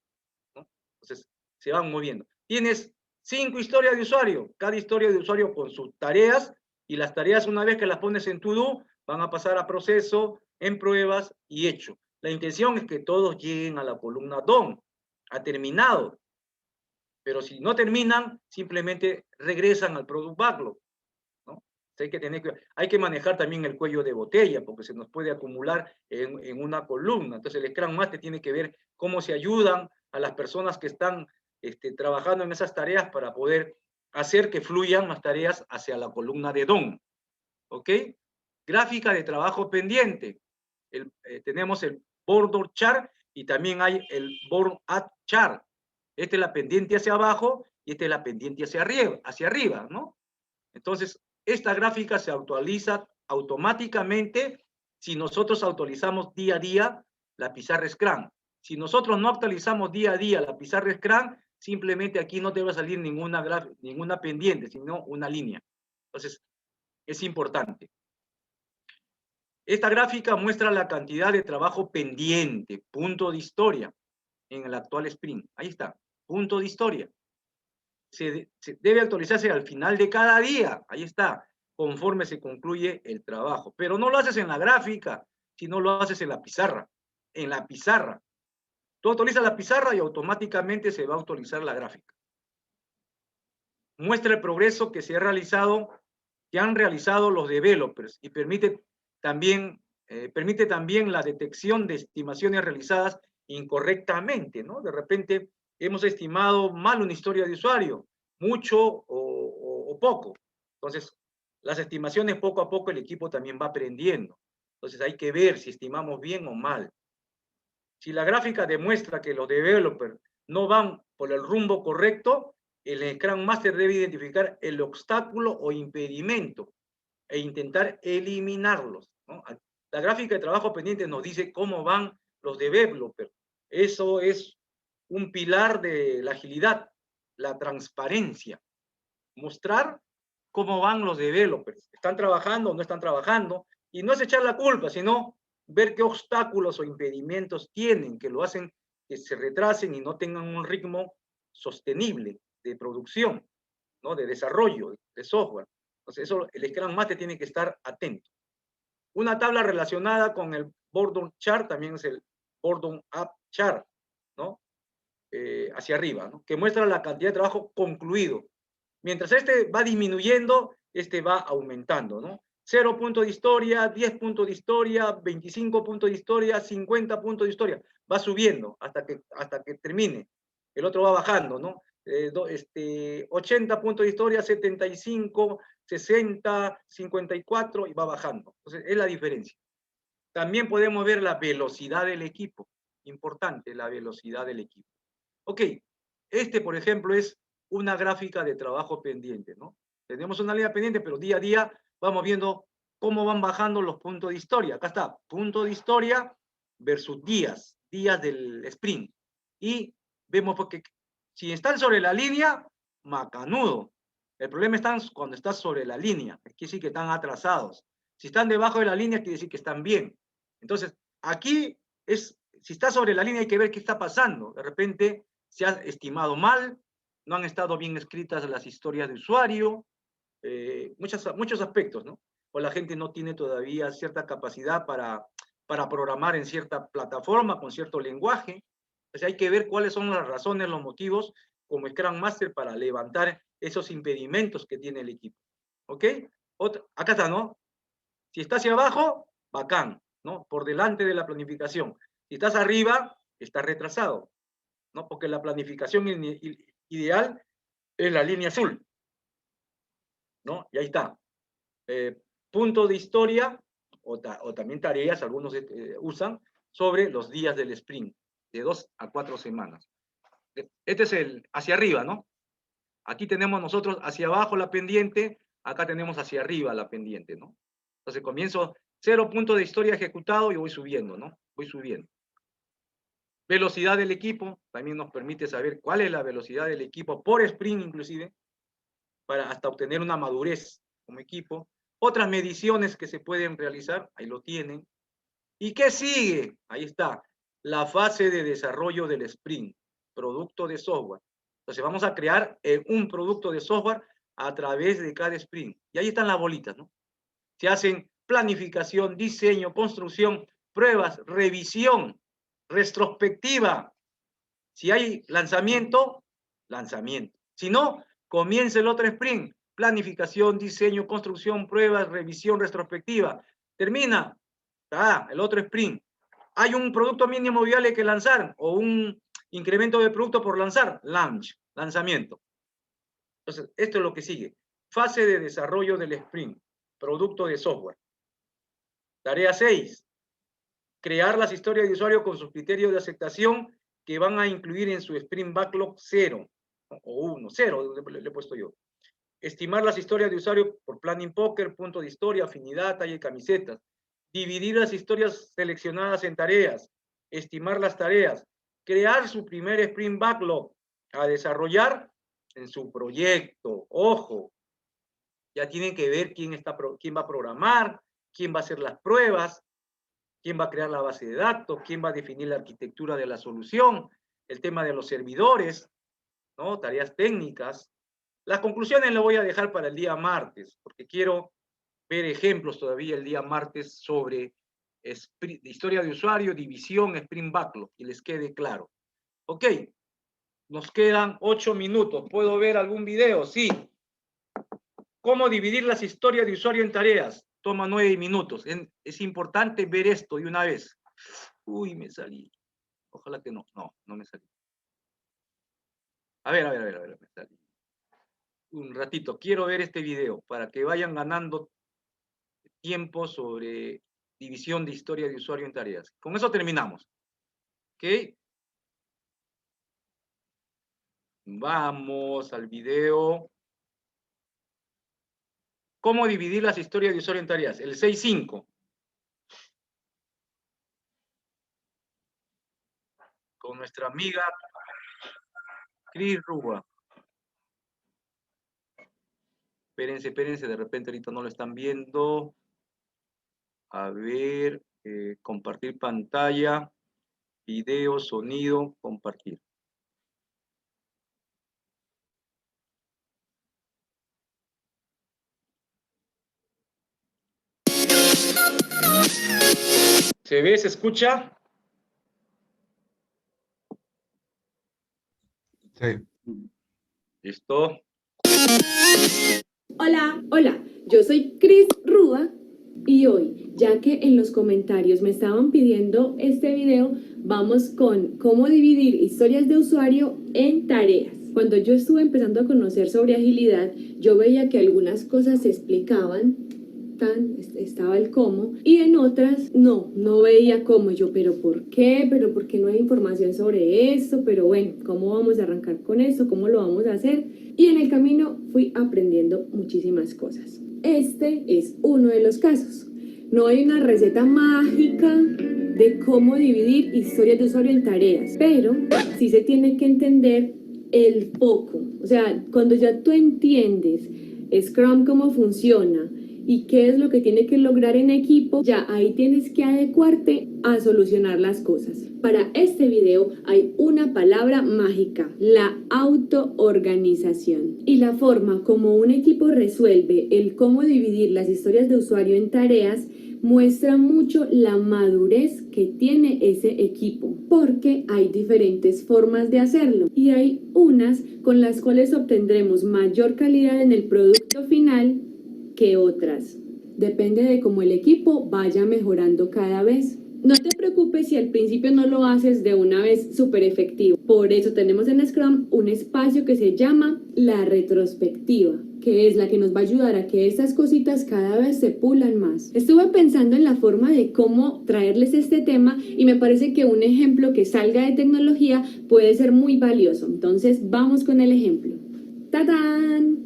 ¿no? Entonces, se van moviendo. Tienes 5 historias de usuario, cada historia de usuario con sus tareas, y las tareas, una vez que las pones en to-do, van a pasar a proceso, en pruebas y hecho. La intención es que todos lleguen a la columna done, ha terminado. Pero si no terminan, simplemente regresan al product backlog, ¿no? Hay que manejar también el cuello de botella, porque se nos puede acumular en una columna. Entonces el Scrum Master tiene que ver cómo se ayudan a las personas que están trabajando en esas tareas para poder hacer que fluyan las tareas hacia la columna de done. ¿Ok? Gráfica de trabajo pendiente. Tenemos el border chart y también hay el board at chart. Esta es la pendiente hacia abajo y esta es la pendiente hacia arriba, ¿no? Entonces, esta gráfica se actualiza automáticamente si nosotros actualizamos día a día la pizarra Scrum. Si nosotros no actualizamos día a día la pizarra Scrum, simplemente aquí no te va a salir ninguna pendiente, sino una línea. Entonces, es importante. Esta gráfica muestra la cantidad de trabajo pendiente, punto de historia, en el actual sprint. Ahí está, punto de historia. Se debe actualizarse al final de cada día. Ahí está, conforme se concluye el trabajo. Pero no lo haces en la gráfica, sino lo haces en la pizarra. En la pizarra. Tú actualizas la pizarra y automáticamente se va a actualizar la gráfica. Muestra el progreso que se ha realizado, que han realizado los developers, y permite también la detección de estimaciones realizadas incorrectamente, ¿no? De repente hemos estimado mal una historia de usuario, mucho o poco. Entonces, las estimaciones poco a poco el equipo también va aprendiendo. Entonces hay que ver si estimamos bien o mal. Si la gráfica demuestra que los developers no van por el rumbo correcto, el Scrum Master debe identificar el obstáculo o impedimento e intentar eliminarlos, ¿no? La gráfica de trabajo pendiente nos dice cómo van los developers. Eso es un pilar de la agilidad, la transparencia. Mostrar cómo van los developers. ¿Están trabajando o no están trabajando? Y no es echar la culpa, sino ver qué obstáculos o impedimentos tienen que lo hacen que se retrasen y no tengan un ritmo sostenible de producción, ¿no? De desarrollo de software. Entonces, eso el Scrum Master tiene que estar atento. Una tabla relacionada con el Boredom Chart también es el Boredom Up Chart, ¿no? Hacia arriba, ¿no? Que muestra la cantidad de trabajo concluido. Mientras este va disminuyendo, este va aumentando, ¿no? 0 puntos de historia, 10 puntos de historia, 25 puntos de historia, 50 puntos de historia. Va subiendo hasta que termine. El otro va bajando, ¿no? 80 puntos de historia, 75, 60, 54 y va bajando. Entonces, es la diferencia. También podemos ver la velocidad del equipo. Importante, la velocidad del equipo. Ok, por ejemplo, es una gráfica de trabajo pendiente, ¿no? Tenemos una línea pendiente, pero día a día vamos viendo cómo van bajando los puntos de historia. Acá está, punto de historia versus días del sprint. Y vemos porque si están sobre la línea, macanudo. El problema está cuando estás sobre la línea, quiere decir que están atrasados. Si están debajo de la línea, quiere decir que están bien. Entonces, aquí si está sobre la línea hay que ver qué está pasando. De repente se ha estimado mal, no han estado bien escritas las historias de usuario, muchos aspectos, ¿no? O la gente no tiene todavía cierta capacidad para programar en cierta plataforma, con cierto lenguaje. O sea, hay que ver cuáles son las razones, los motivos, como Scrum Master, para levantar esos impedimentos que tiene el equipo. ¿Ok? Acá está, ¿no? Si está hacia abajo, bacán, ¿no? Por delante de la planificación. Si estás arriba, estás retrasado, ¿no? Porque la planificación ideal es la línea azul, ¿no? Y ahí está. Punto de historia, o también tareas, algunos usan, sobre los días del sprint, de 2 a 4 semanas. Este es el hacia arriba, ¿no? Aquí tenemos nosotros hacia abajo la pendiente, acá tenemos hacia arriba la pendiente, ¿no? Entonces comienzo 0 punto de historia ejecutado y voy subiendo, ¿no? Voy subiendo. Velocidad del equipo, también nos permite saber cuál es la velocidad del equipo por sprint inclusive, para hasta obtener una madurez como equipo. Otras mediciones que se pueden realizar, ahí lo tienen. ¿Y qué sigue? Ahí está, la fase de desarrollo del sprint, producto de software. Entonces vamos a crear un producto de software a través de cada sprint. Y ahí están las bolitas, ¿no? Se hacen planificación, diseño, construcción, pruebas, revisión, retrospectiva. Si hay lanzamiento, lanzamiento. Si no, comienza el otro sprint. Planificación, diseño, construcción, pruebas, revisión, retrospectiva. Termina. El otro sprint. Hay un producto mínimo viable que lanzar o un incremento de producto por lanzar. Launch, lanzamiento. Entonces, esto es lo que sigue. Fase de desarrollo del sprint. Producto de software. Tarea 6. Crear las historias de usuario con sus criterios de aceptación que van a incluir en su sprint backlog 0 o 1, 0 le he puesto yo. Estimar las historias de usuario por planning poker, punto de historia, afinidad, talla y camisetas. Dividir las historias seleccionadas en tareas. Estimar las tareas. Crear su primer sprint backlog a desarrollar en su proyecto. Ojo, ya tienen que ver quién va a programar, quién va a hacer las pruebas, quién va a crear la base de datos, quién va a definir la arquitectura de la solución, el tema de los servidores, ¿no? Tareas técnicas. Las conclusiones las voy a dejar para el día martes, porque quiero ver ejemplos todavía el día martes sobre historia de usuario, división, sprint backlog, y les quede claro. Ok, nos quedan 8 minutos. ¿Puedo ver algún video? Sí. ¿Cómo dividir las historias de usuario en tareas? Toma 9 minutos. Es importante ver esto de una vez. Uy, me salí. Ojalá que no. No me salí. A ver, me salí. Un ratito. Quiero ver este video para que vayan ganando tiempo sobre división de historia de usuario en tareas. Con eso terminamos. ¿Ok? Vamos al video. ¿Cómo dividir las historias de usuario en tareas? El 6.5. Con nuestra amiga Cris Rúa. Espérense, de repente ahorita no lo están viendo. A ver, compartir pantalla, video, sonido, compartir. ¿Se ve? ¿Se escucha? Sí. ¿Listo? Hola, yo soy Cris Rúa y hoy, ya que en los comentarios me estaban pidiendo este video, vamos con cómo dividir historias de usuario en tareas. Cuando yo estuve empezando a conocer sobre agilidad, yo veía que algunas cosas se explicaban, estaba el cómo, y en otras no veía cómo. Yo, ¿pero por qué? ¿Pero por qué no hay información sobre esto? Pero bueno, ¿cómo vamos a arrancar con esto? ¿Cómo lo vamos a hacer? Y en el camino fui aprendiendo muchísimas cosas. Este es uno de los casos. No hay una receta mágica de cómo dividir historias de usuario en tareas, pero sí se tiene que entender el foco. O sea, cuando ya tú entiendes Scrum cómo funciona y qué es lo que tiene que lograr en equipo, ya ahí tienes que adecuarte a solucionar las cosas. Para este video hay una palabra mágica, la autoorganización. Y la forma como un equipo resuelve el cómo dividir las historias de usuario en tareas muestra mucho la madurez que tiene ese equipo, porque hay diferentes formas de hacerlo y hay unas con las cuales obtendremos mayor calidad en el producto final que otras. Depende de cómo el equipo vaya mejorando cada vez. No te preocupes si al principio no lo haces de una vez súper efectivo. Por eso tenemos en Scrum un espacio que se llama la retrospectiva, que es la que nos va a ayudar a que estas cositas cada vez se pulan más. Estuve pensando en la forma de cómo traerles este tema y me parece que un ejemplo que salga de tecnología puede ser muy valioso. Entonces vamos con el ejemplo. ¡Tadán!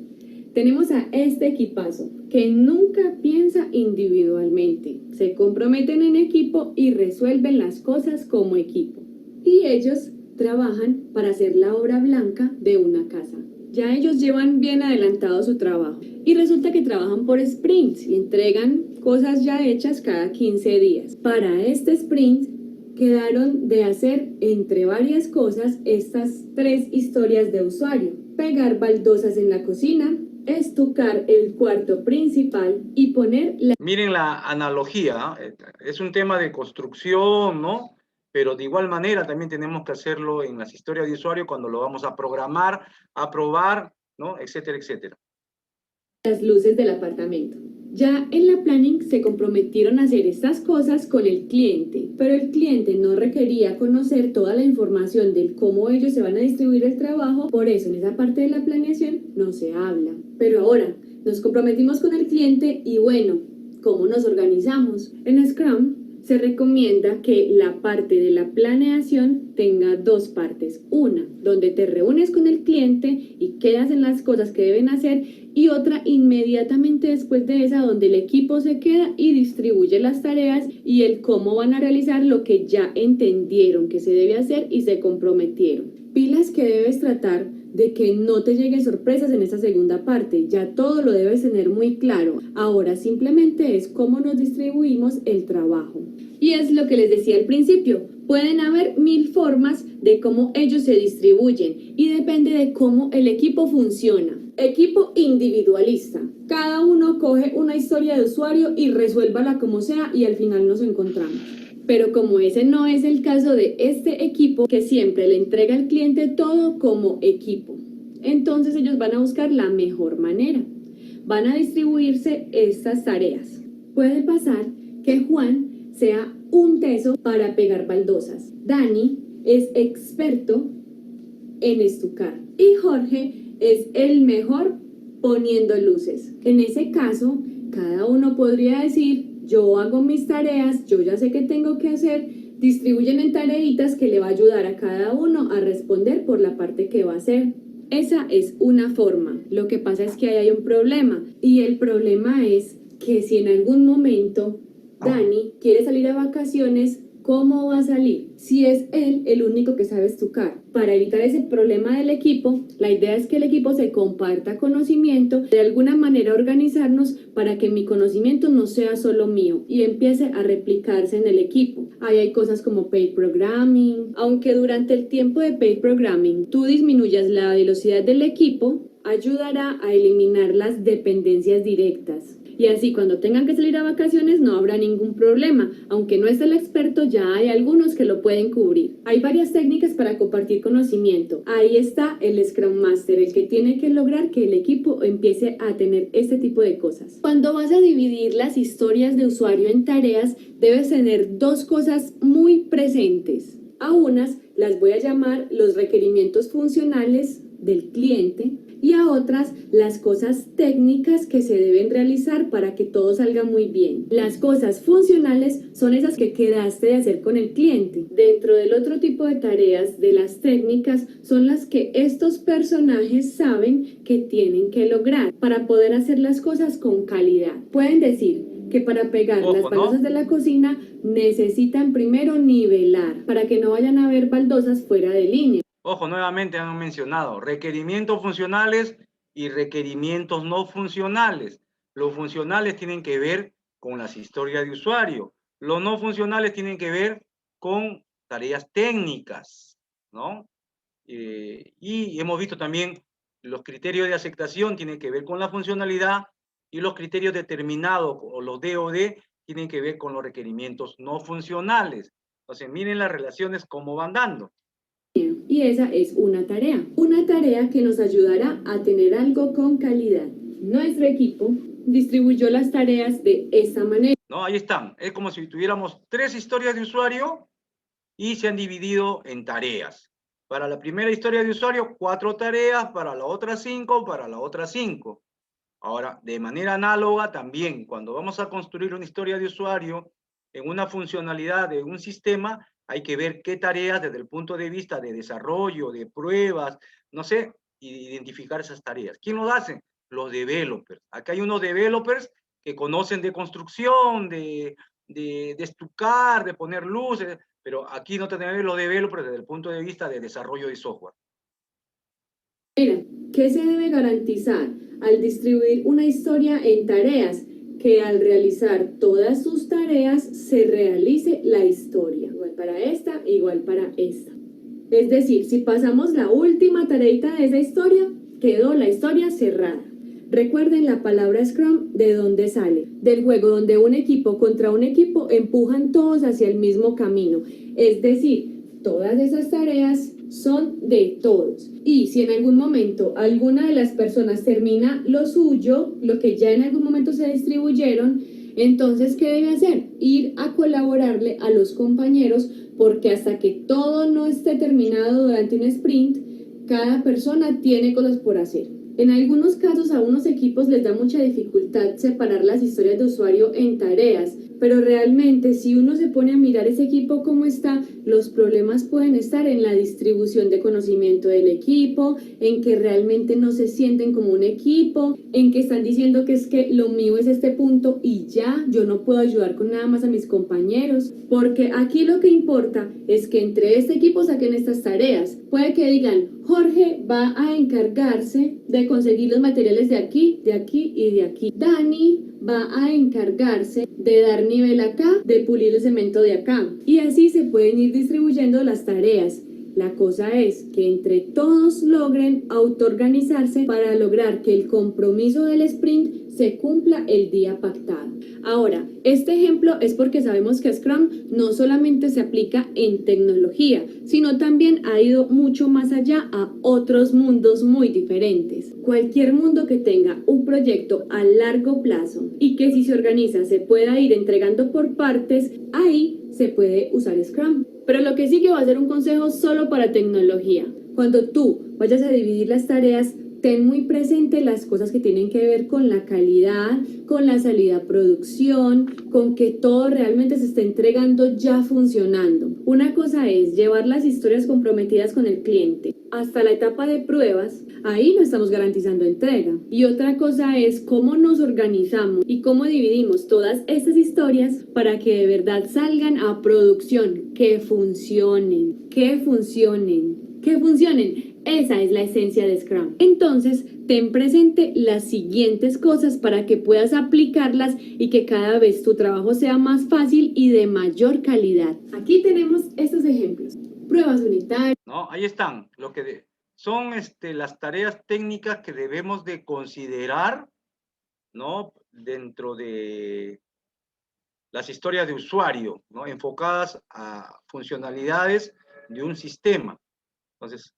Tenemos a este equipazo que nunca piensa individualmente, se comprometen en equipo y resuelven las cosas como equipo. Y ellos trabajan para hacer la obra blanca de una casa. Ya ellos llevan bien adelantado su trabajo y resulta que trabajan por sprints y entregan cosas ya hechas cada 15 días. Para este sprint quedaron de hacer, entre varias cosas, estas 3 historias de usuario: pegar baldosas en la cocina, estucar el cuarto principal y poner la... Miren la analogía, es un tema de construcción, ¿no? Pero de igual manera también tenemos que hacerlo en las historias de usuario cuando lo vamos a programar, a probar, ¿no? Etcétera, etcétera. Las luces del apartamento. Ya en la planning se comprometieron a hacer estas cosas con el cliente, pero el cliente no requería conocer toda la información del cómo ellos se van a distribuir el trabajo, por eso en esa parte de la planeación no se habla. Pero ahora nos comprometimos con el cliente y bueno, ¿cómo nos organizamos? En Scrum se recomienda que la parte de la planeación tenga 2 partes. Una, donde te reúnes con el cliente y quedas en las cosas que deben hacer, y otra inmediatamente después de esa, donde el equipo se queda y distribuye las tareas y el cómo van a realizar lo que ya entendieron que se debe hacer y se comprometieron. Pilas que debes tratar de que no te lleguen sorpresas en esta segunda parte, ya todo lo debes tener muy claro. Ahora simplemente es cómo nos distribuimos el trabajo. Y es lo que les decía al principio, pueden haber 1000 formas de cómo ellos se distribuyen y depende de cómo el equipo funciona. Equipo individualista, cada uno coge una historia de usuario y resuélvala como sea y al final nos encontramos. Pero como ese no es el caso de este equipo, que siempre le entrega al cliente todo como equipo, entonces ellos van a buscar la mejor manera. Van a distribuirse estas tareas. Puede pasar que Juan sea un teso para pegar baldosas. Dani es experto en estucar. Y Jorge es el mejor poniendo luces. En ese caso, cada uno podría decir: yo hago mis tareas, yo ya sé qué tengo que hacer, distribuyen en tareitas que le va a ayudar a cada uno a responder por la parte que va a hacer. Esa es una forma. Lo que pasa es que ahí hay un problema, y el problema es que si en algún momento Dani quiere salir a vacaciones, ¿cómo va a salir? Si es él el único que sabe estucar. Para evitar ese problema del equipo, la idea es que el equipo se comparta conocimiento, de alguna manera organizarnos para que mi conocimiento no sea solo mío y empiece a replicarse en el equipo. Ahí hay cosas como pair programming. Aunque durante el tiempo de pair programming tú disminuyas la velocidad del equipo, ayudará a eliminar las dependencias directas. Y así cuando tengan que salir a vacaciones no habrá ningún problema. Aunque no esté el experto, ya hay algunos que lo pueden cubrir. Hay varias técnicas para compartir conocimiento. Ahí está el Scrum Master, el que tiene que lograr que el equipo empiece a tener este tipo de cosas. Cuando vas a dividir las historias de usuario en tareas, debes tener 2 cosas muy presentes. A unas las voy a llamar los requerimientos funcionales del cliente, y a otras las cosas técnicas que se deben realizar para que todo salga muy bien. Las cosas funcionales son esas que quedaste de hacer con el cliente. Dentro del otro tipo de tareas, de las técnicas, son las que estos personajes saben que tienen que lograr para poder hacer las cosas con calidad. Pueden decir que para pegar las baldosas de la cocina necesitan primero nivelar para que no vayan a haber baldosas fuera de línea. Ojo, nuevamente han mencionado requerimientos funcionales y requerimientos no funcionales. Los funcionales tienen que ver con las historias de usuario. Los no funcionales tienen que ver con tareas técnicas, ¿no? Y hemos visto también los criterios de aceptación tienen que ver con la funcionalidad y los criterios determinados o los DOD tienen que ver con los requerimientos no funcionales. Entonces, miren las relaciones cómo van dando. Y esa es una tarea que nos ayudará a tener algo con calidad. Nuestro equipo distribuyó las tareas de esta manera. ¿No? Ahí están. Es como si tuviéramos 3 historias de usuario y se han dividido en tareas. Para la primera historia de usuario, 4 tareas, para la otra 5, para la otra 5. Ahora, de manera análoga también, cuando vamos a construir una historia de usuario en una funcionalidad de un sistema, hay que ver qué tareas desde el punto de vista de desarrollo, de pruebas, no sé, identificar esas tareas. ¿Quién lo hace? Los developers. Acá hay unos developers que conocen de construcción, de estucar, de poner luces, pero aquí no tenemos los developers desde el punto de vista de desarrollo de software. Mira, ¿qué se debe garantizar al distribuir una historia en tareas? Que al realizar todas sus tareas se realice la historia. Igual para esta, igual para esta. Es decir, si pasamos la última tareita de esa historia, quedó la historia cerrada. Recuerden la palabra Scrum, ¿de dónde sale? Del juego donde un equipo contra un equipo empujan todos hacia el mismo camino. Es decir, todas esas tareas son de todos. Y si en algún momento alguna de las personas termina lo suyo, lo que ya en algún momento se distribuyeron, entonces, ¿qué debe hacer? Ir a colaborarle a los compañeros, porque hasta que todo no esté terminado durante un sprint, cada persona tiene cosas por hacer. En algunos casos a unos equipos les da mucha dificultad separar las historias de usuario en tareas, pero realmente si uno se pone a mirar ese equipo cómo está, los problemas pueden estar en la distribución de conocimiento del equipo, en que realmente no se sienten como un equipo, en que están diciendo que es que lo mío es este punto y ya, yo no puedo ayudar con nada más a mis compañeros, porque aquí lo que importa es que entre este equipo saquen estas tareas. Puede que digan, Jorge va a encargarse de conseguir los materiales de aquí y de aquí. Dani va a encargarse de dar nivel acá, de pulir el cemento de acá. Y así se pueden ir distribuyendo las tareas. La cosa es que entre todos logren autoorganizarse para lograr que el compromiso del sprint se cumpla el día pactado. Ahora, este ejemplo es porque sabemos que Scrum no solamente se aplica en tecnología, sino también ha ido mucho más allá a otros mundos muy diferentes. Cualquier mundo que tenga un proyecto a largo plazo y que si se organiza se pueda ir entregando por partes, ahí se puede usar Scrum. Pero lo que sigue va a ser un consejo solo para tecnología. Cuando tú vayas a dividir las tareas, ten muy presente las cosas que tienen que ver con la calidad, con la salida a producción, con que todo realmente se esté entregando ya funcionando. Una cosa es llevar las historias comprometidas con el cliente hasta la etapa de pruebas, ahí no estamos garantizando entrega. Y otra cosa es cómo nos organizamos y cómo dividimos todas estas historias para que de verdad salgan a producción, que funcionen, que funcionen, que funcionen. Esa es la esencia de Scrum. Entonces, ten presente las siguientes cosas para que puedas aplicarlas y que cada vez tu trabajo sea más fácil y de mayor calidad. Aquí tenemos estos ejemplos. Pruebas unitarias. ¿No? Ahí están. Lo que son las tareas técnicas que debemos de considerar, ¿no? Dentro de las historias de usuario, ¿no? Enfocadas a funcionalidades de un sistema. Entonces,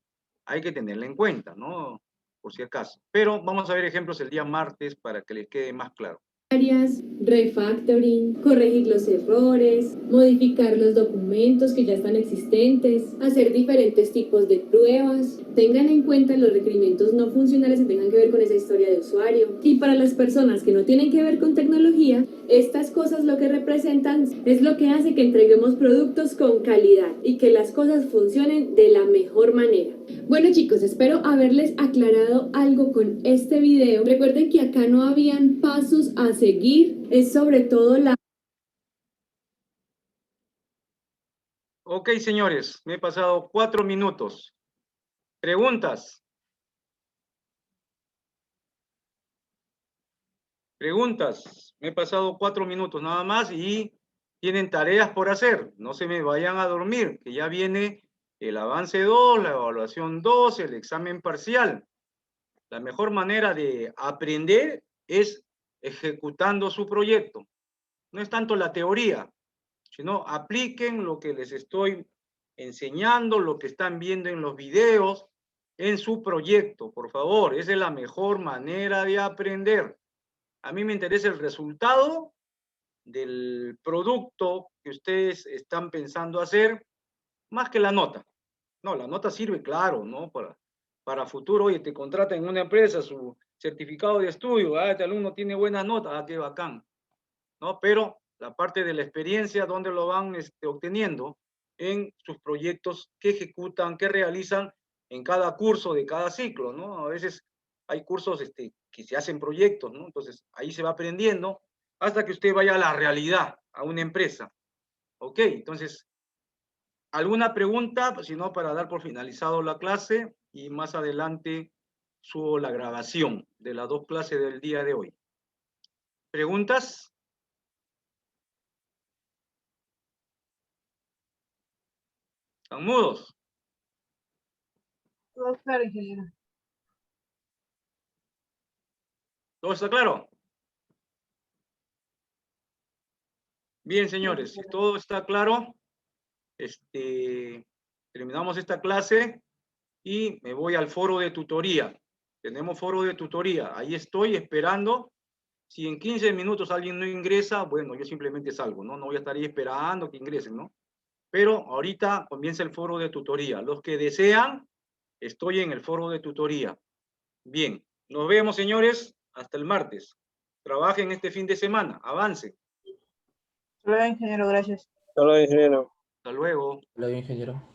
hay que tenerla en cuenta, ¿no? Por si acaso. Pero vamos a ver ejemplos el día martes para que les quede más claro. Refactoring, corregir los errores, modificar los documentos que ya están existentes, hacer diferentes tipos de pruebas. Tengan en cuenta los requerimientos no funcionales que tengan que ver con esa historia de usuario. Y para las personas que no tienen que ver con tecnología, estas cosas lo que representan es lo que hace que entreguemos productos con calidad y que las cosas funcionen de la mejor manera. Bueno chicos, espero haberles aclarado algo con este video. Recuerden que acá no habían pasos a seguir, es sobre todo la... Ok, señores, me he pasado 4 minutos. ¿Preguntas? Preguntas. Me he pasado 4 minutos nada más y tienen tareas por hacer. No se me vayan a dormir, que ya viene el avance 2, la evaluación 2, el examen parcial. La mejor manera de aprender es ejecutando su proyecto. No es tanto la teoría, sino apliquen lo que les estoy enseñando, lo que están viendo en los videos, en su proyecto, por favor. Esa es la mejor manera de aprender. A mí me interesa el resultado del producto que ustedes están pensando hacer, más que la nota. No, la nota sirve, claro, ¿no? Para futuro, oye, te contratan en una empresa, su certificado de estudio, este alumno tiene buenas notas, qué bacán, ¿no? Pero la parte de la experiencia, ¿dónde lo van obteniendo? En sus proyectos que ejecutan, que realizan en cada curso de cada ciclo, ¿no? A veces hay cursos que se hacen proyectos, ¿no? Entonces, ahí se va aprendiendo hasta que usted vaya a la realidad, a una empresa. ¿Ok? Entonces, ¿alguna pregunta? Si no, para dar por finalizado la clase y más adelante subo la grabación de las 2 clases del día de hoy. ¿Preguntas? ¿Están mudos? Todo claro, ingeniero. ¿Todo está claro? Bien, señores, si todo está claro, terminamos esta clase y me voy al foro de tutoría. Tenemos foro de tutoría. Ahí estoy esperando. Si en 15 minutos alguien no ingresa, bueno, yo simplemente salgo, ¿no? No voy a estar ahí esperando que ingresen, ¿no? Pero ahorita comienza el foro de tutoría. Los que desean, estoy en el foro de tutoría. Bien, nos vemos, señores, hasta el martes. Trabajen este fin de semana, avancen. Hola, ingeniero, gracias. Hasta luego. Hola, ingeniero.